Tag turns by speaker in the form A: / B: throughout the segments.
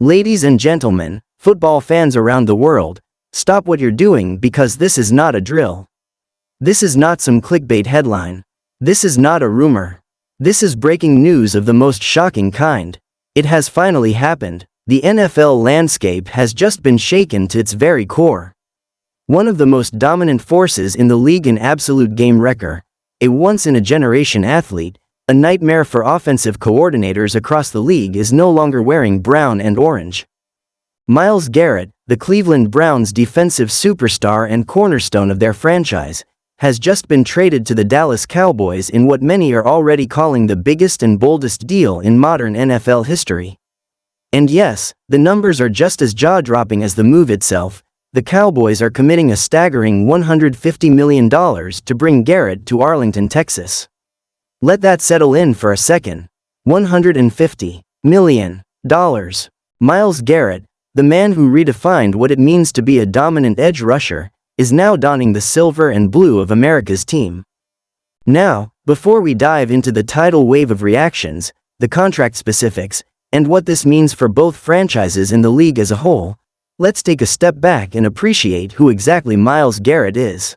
A: Ladies and gentlemen, football fans around the world, stop what you're doing because this is not a drill. This is not some clickbait headline. This is not a rumor. This is breaking news of the most shocking kind. It has finally happened. The NFL landscape has just been shaken to its very core. One of the most dominant forces in the league, an absolute game wrecker, a once-in-a-generation athlete, a nightmare for offensive coordinators across the league, is no longer wearing brown and orange. Myles Garrett, the Cleveland Browns' defensive superstar and cornerstone of their franchise, has just been traded to the Dallas Cowboys in what many are already calling the biggest and boldest deal in modern NFL history. And yes, the numbers are just as jaw-dropping as the move itself. The Cowboys are committing a staggering $150 million to bring Garrett to Arlington, Texas. Let that settle in for a second. $150 million. Myles Garrett, the man who redefined what it means to be a dominant edge rusher, is now donning the silver and blue of America's team. Now, before we dive into the tidal wave of reactions, the contract specifics, and what this means for both franchises and the league as a whole, let's take a step back and appreciate who exactly Myles Garrett is.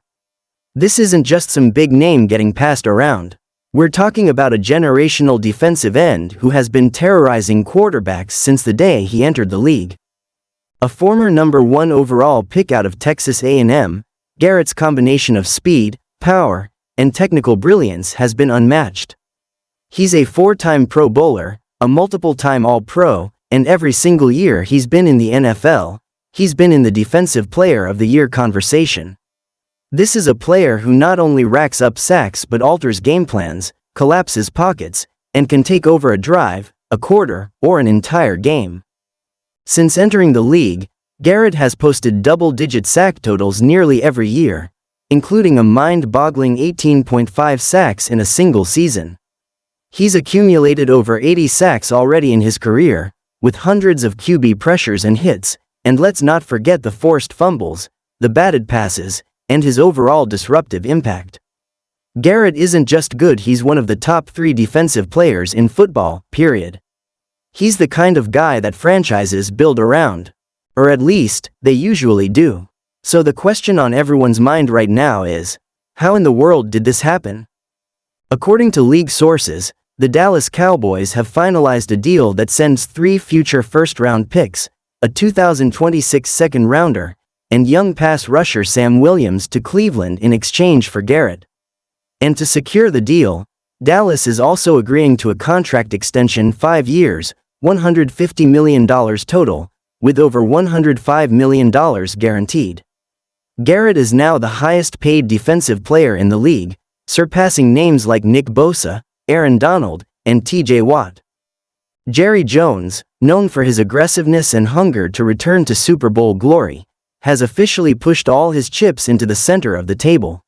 A: This isn't just some big name getting passed around. We're talking about a generational defensive end who has been terrorizing quarterbacks since the day he entered the league. A former number 1 overall pick out of Texas A&M, Garrett's combination of speed, power, and technical brilliance has been unmatched. He's a 4-time Pro Bowler, a multiple-time All-Pro, and every single year he's been in the NFL, he's been in the Defensive Player of the Year conversation. This is a player who not only racks up sacks but alters game plans, collapses pockets, and can take over a drive, a quarter, or an entire game. Since entering the league, Garrett has posted double-digit sack totals nearly every year, including a mind-boggling 18.5 sacks in a single season. He's accumulated over 80 sacks already in his career, with hundreds of QB pressures and hits, and let's not forget the forced fumbles, the batted passes, and his overall disruptive impact. Garrett isn't just good, he's one of the top 3 defensive players in football, period. He's the kind of guy that franchises build around. Or at least, they usually do. So the question on everyone's mind right now is, how in the world did this happen? According to league sources, the Dallas Cowboys have finalized a deal that sends 3 future first-round picks, a 2026 second-rounder, and young pass rusher Sam Williams to Cleveland in exchange for Garrett. And to secure the deal, Dallas is also agreeing to a contract extension, 5 years, $150 million total, with over $105 million guaranteed. Garrett is now the highest-paid defensive player in the league, surpassing names like Nick Bosa, Aaron Donald, and T.J. Watt. Jerry Jones, known for his aggressiveness and hunger to return to Super Bowl glory, has officially pushed all his chips into the center of the table.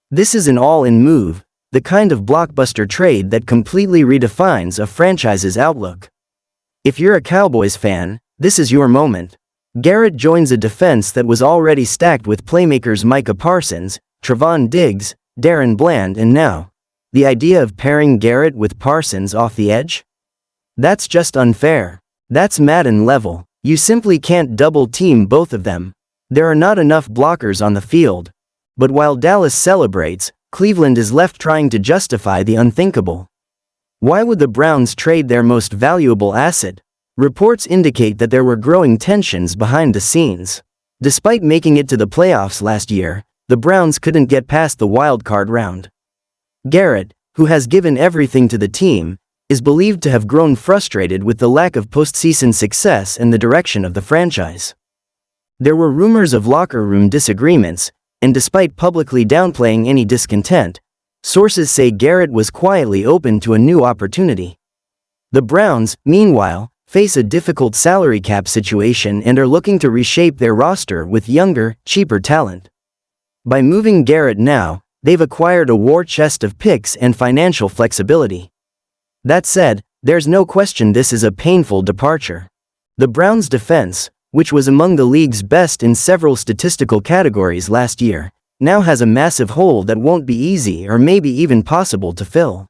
A: This is an all-in move, the kind of blockbuster trade that completely redefines a franchise's outlook. If you're a Cowboys fan, this is your moment. Garrett joins a defense that was already stacked with playmakers Micah Parsons, Trevon Diggs, Darren Bland, and now, the idea of pairing Garrett with Parsons off the edge? That's just unfair. That's Madden level. You simply can't double-team both of them. There are not enough blockers on the field. But while Dallas celebrates, Cleveland is left trying to justify the unthinkable. Why would the Browns trade their most valuable asset? Reports indicate that there were growing tensions behind the scenes. Despite making it to the playoffs last year, the Browns couldn't get past the wild-card round. Garrett, who has given everything to the team, is believed to have grown frustrated with the lack of postseason success and the direction of the franchise. There were rumors of locker room disagreements, and despite publicly downplaying any discontent, sources say Garrett was quietly open to a new opportunity. The Browns, meanwhile, face a difficult salary cap situation and are looking to reshape their roster with younger, cheaper talent. By moving Garrett now, they've acquired a war chest of picks and financial flexibility. That said, there's no question this is a painful departure. The Browns' defense, which was among the league's best in several statistical categories last year, now has a massive hole that won't be easy or maybe even possible to fill.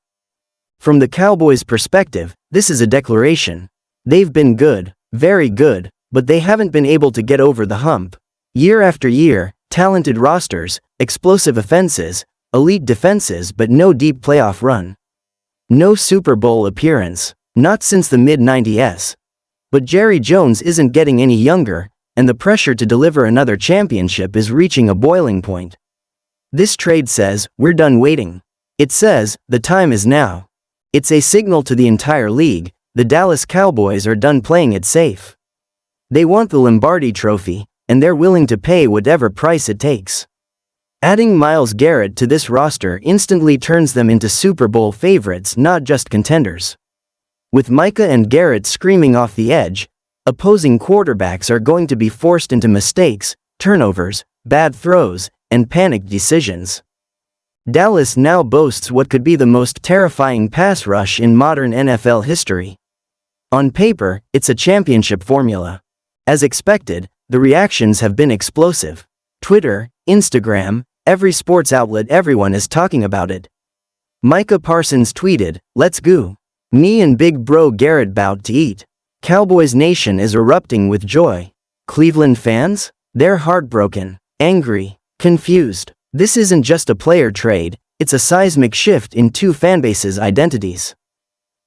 A: From the Cowboys' perspective, this is a declaration. They've been good, Very good, but they haven't been able to get over the hump. Year after year, talented rosters, explosive offenses, elite defenses, but no deep playoff run. No Super Bowl appearance, not since the mid-90s. But Jerry Jones isn't getting any younger, and the pressure to deliver another championship is reaching a boiling point. This trade says, we're done waiting. It says, the time is now. It's a signal to the entire league, the Dallas Cowboys are done playing it safe. They want the Lombardi Trophy, and they're willing to pay whatever price it takes. Adding Myles Garrett to this roster instantly turns them into Super Bowl favorites, not just contenders. With Micah and Garrett screaming off the edge, opposing quarterbacks are going to be forced into mistakes, turnovers, bad throws, and panicked decisions. Dallas now boasts what could be the most terrifying pass rush in modern NFL history. On paper, it's a championship formula. As expected, the reactions have been explosive. Twitter, Instagram, every sports outlet, everyone is talking about it. Micah Parsons tweeted, "Let's go. Me and big bro Garrett bout to eat." Cowboys Nation is erupting with joy. Cleveland fans? They're heartbroken, angry, confused. This isn't just a player trade, it's a seismic shift in two fanbases' identities.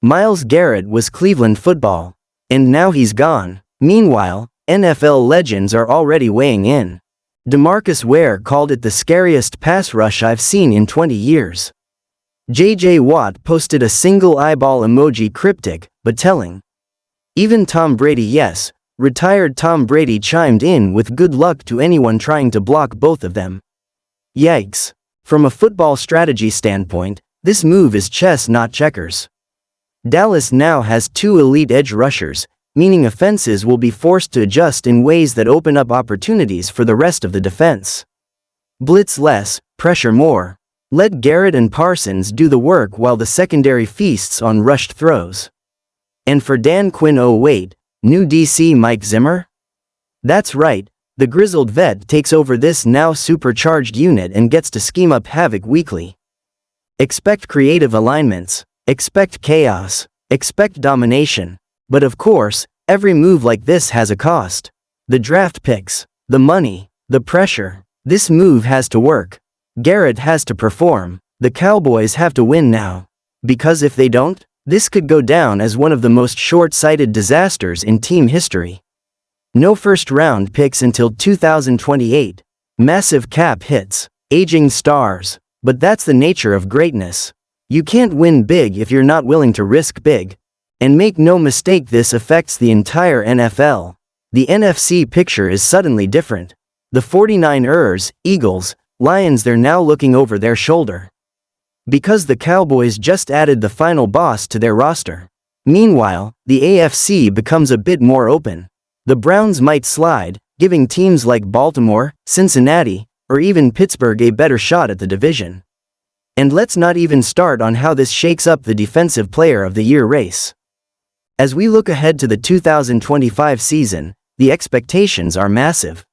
A: Myles Garrett was Cleveland football, and now he's gone. Meanwhile, NFL legends are already weighing in. DeMarcus Ware called it the scariest pass rush I've seen in 20 years. J.J. Watt posted a single eyeball emoji, cryptic, but telling. Even Tom Brady, yes, retired Tom Brady, chimed in with good luck to anyone trying to block both of them. Yikes. From a football strategy standpoint, this move is chess, not checkers. Dallas now has two elite edge rushers, meaning offenses will be forced to adjust in ways that open up opportunities for the rest of the defense. Blitz less, pressure more. Let Garrett and Parsons do the work while the secondary feasts on rushed throws. And for Dan Quinn, oh wait, new DC Mike Zimmer? That's right, the grizzled vet takes over this now supercharged unit and gets to scheme up havoc weekly. Expect creative alignments, expect chaos, expect domination. But of course, every move like this has a cost. The draft picks, the money, the pressure. This move has to work. Garrett has to perform. The Cowboys have to win now. Because if they don't, this could go down as one of the most short-sighted disasters in team history. No first-round picks until 2028. Massive cap hits. Aging stars. But that's the nature of greatness. You can't win big if you're not willing to risk big. And make no mistake, this affects the entire NFL. The NFC picture is suddenly different. The 49ers, Eagles, Lions, they're now looking over their shoulder. Because the Cowboys just added the final boss to their roster. Meanwhile, the AFC becomes a bit more open. The Browns might slide, giving teams like Baltimore, Cincinnati, or even Pittsburgh a better shot at the division. And let's not even start on how this shakes up the Defensive Player of the Year race. As we look ahead to the 2025 season, the expectations are massive.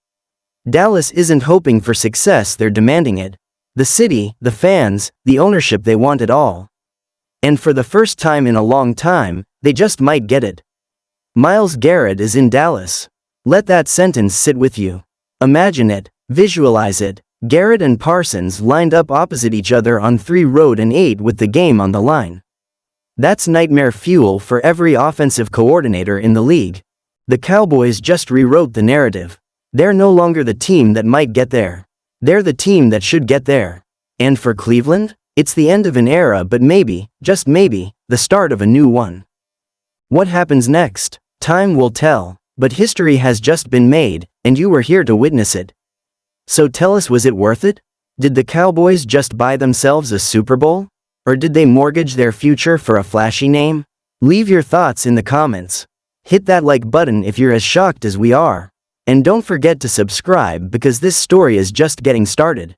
A: Dallas isn't hoping for success, they're demanding it. The city, the fans, the ownership, they want it all. And for the first time in a long time, they just might get it. Myles Garrett is in Dallas. Let that sentence sit with you. Imagine it, visualize it. Garrett and Parsons lined up opposite each other on 3 Road and 8 with the game on the line. That's nightmare fuel for every offensive coordinator in the league. The Cowboys just rewrote the narrative. They're no longer the team that might get there. They're the team that should get there. And for Cleveland, it's the end of an era, but maybe, just maybe, the start of a new one. What happens next? Time will tell, but history has just been made, and you were here to witness it. So tell us, was it worth it? Did the Cowboys just buy themselves a Super Bowl? Or did they mortgage their future for a flashy name? Leave your thoughts in the comments. Hit that like button if you're as shocked as we are. And don't forget to subscribe, because this story is just getting started.